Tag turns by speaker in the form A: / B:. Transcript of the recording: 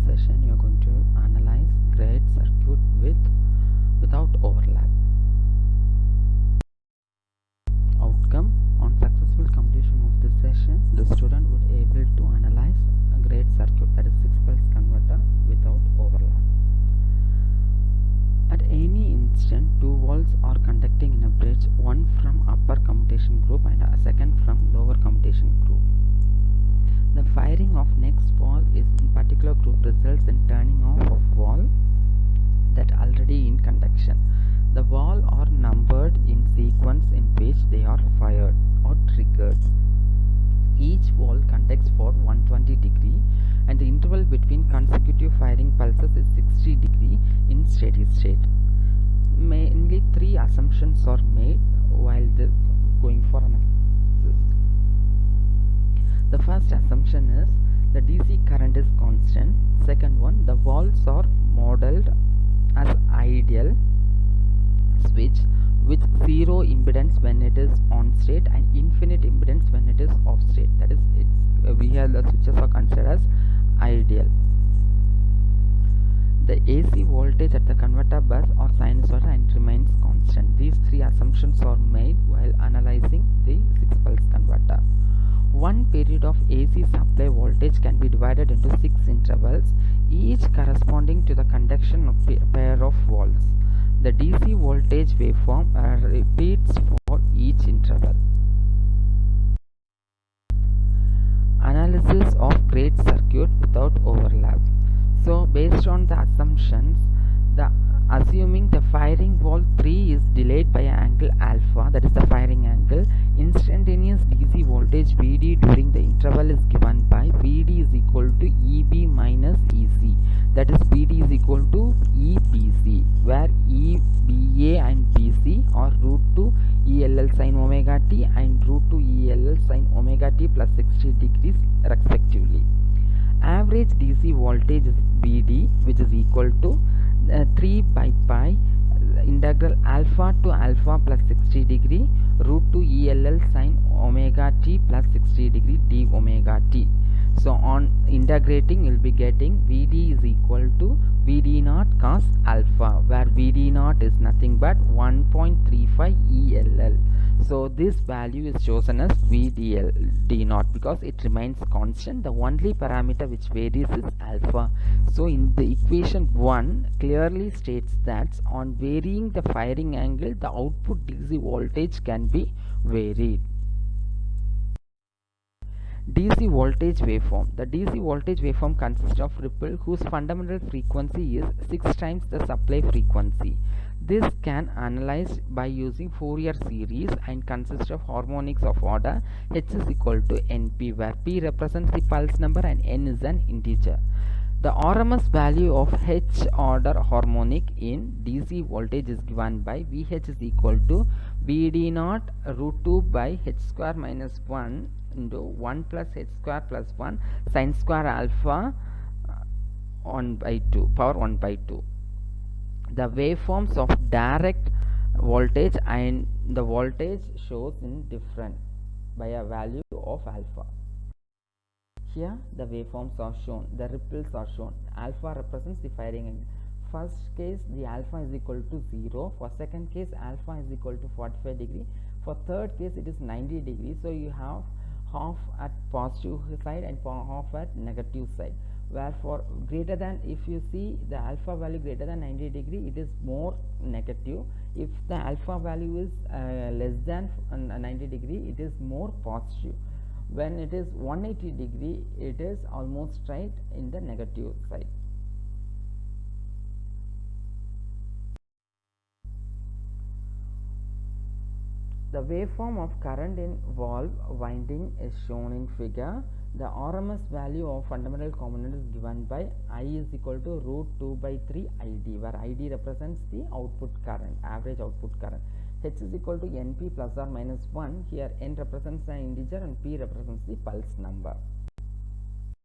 A: session, you are going to analyze GRAETZ circuit without overlap. Outcome: on successful completion of this session, the student would able to analyze a GRAETZ circuit, that is 6-pulse converter, without overlap. At any instant, two volts are conducting in a bridge, one from upper commutation group and a second from lower commutation group. The firing of next wall is in particular group results in turning off of wall that already in conduction. The wall are numbered in sequence in which they are fired or triggered. Each wall conducts for 120 degree and the interval between consecutive firing pulses is 60 degree in steady state. Mainly three assumptions are made while going for analysis. The first assumption is the DC current is constant. Second one, the walls are modeled as ideal switch with zero impedance when it is on state and infinite impedance when it is off state. That is, we have the switches are considered as ideal. The AC voltage at the converter bus or sinusoidal and remains constant. These three assumptions are made while analyzing the 6-pulse converter. One period of AC supply voltage can be divided into 6 intervals, each corresponding to the conduction of a pair of walls. The DC voltage waveform repeats for each interval. Analysis of GRAETZ circuit without overlap. So, based on the assumptions, assuming the firing wall 3 is delayed by an angle alpha, that is the firing angle, instantaneous DC voltage VD during the interval is given by VD is equal to EB minus EC, that is BD is equal to EBC, where EBA and BC are root 2 ELL sin omega t and root 2 ELL sin omega t plus 60 degrees respectively. Average DC voltage is BD, which is equal to 3 by pi integral alpha to alpha plus 60 degree root 2 ELL sin omega t plus 60 degree d omega t. So on integrating, you will be getting VD is equal to VD naught cos alpha, where VD naught is nothing but 1.35 ELL. So this value is chosen as VDL D naught because it remains constant. The only parameter which varies is alpha. So in the equation 1 clearly states that on varying the firing angle, the output DC voltage can be varied. DC voltage waveform. The DC voltage waveform consists of ripple whose fundamental frequency is 6 times the supply frequency. This can analyzed by using Fourier series and consists of harmonics of order h is equal to np, where p represents the pulse number and n is an integer. The RMS value of h order harmonic in DC voltage is given by VH is equal to VD naught root 2 by h square minus 1 into 1 plus h square plus 1 sin square alpha 1 by 2 power 1 by 2. The waveforms of direct voltage and the voltage shows in different by a value of alpha. Here the waveforms are shown, the ripples are shown. Alpha represents the firing angle. First case the alpha is equal to 0, for second case alpha is equal to 45 degree, for third case it is 90 degree. So you have half at positive side and half at negative side, where for greater than, if you see the alpha value greater than 90 degree, it is more negative. If the alpha value is less than 90 degree, it is more positive. When it is 180 degree, it is almost right in the negative side. The waveform of current in valve winding is shown in figure. The RMS value of fundamental component is given by I is equal to root 2 by 3 ID, where ID represents the output current, average output current. H is equal to NP plus or minus 1. Here N represents an integer and P represents the pulse number.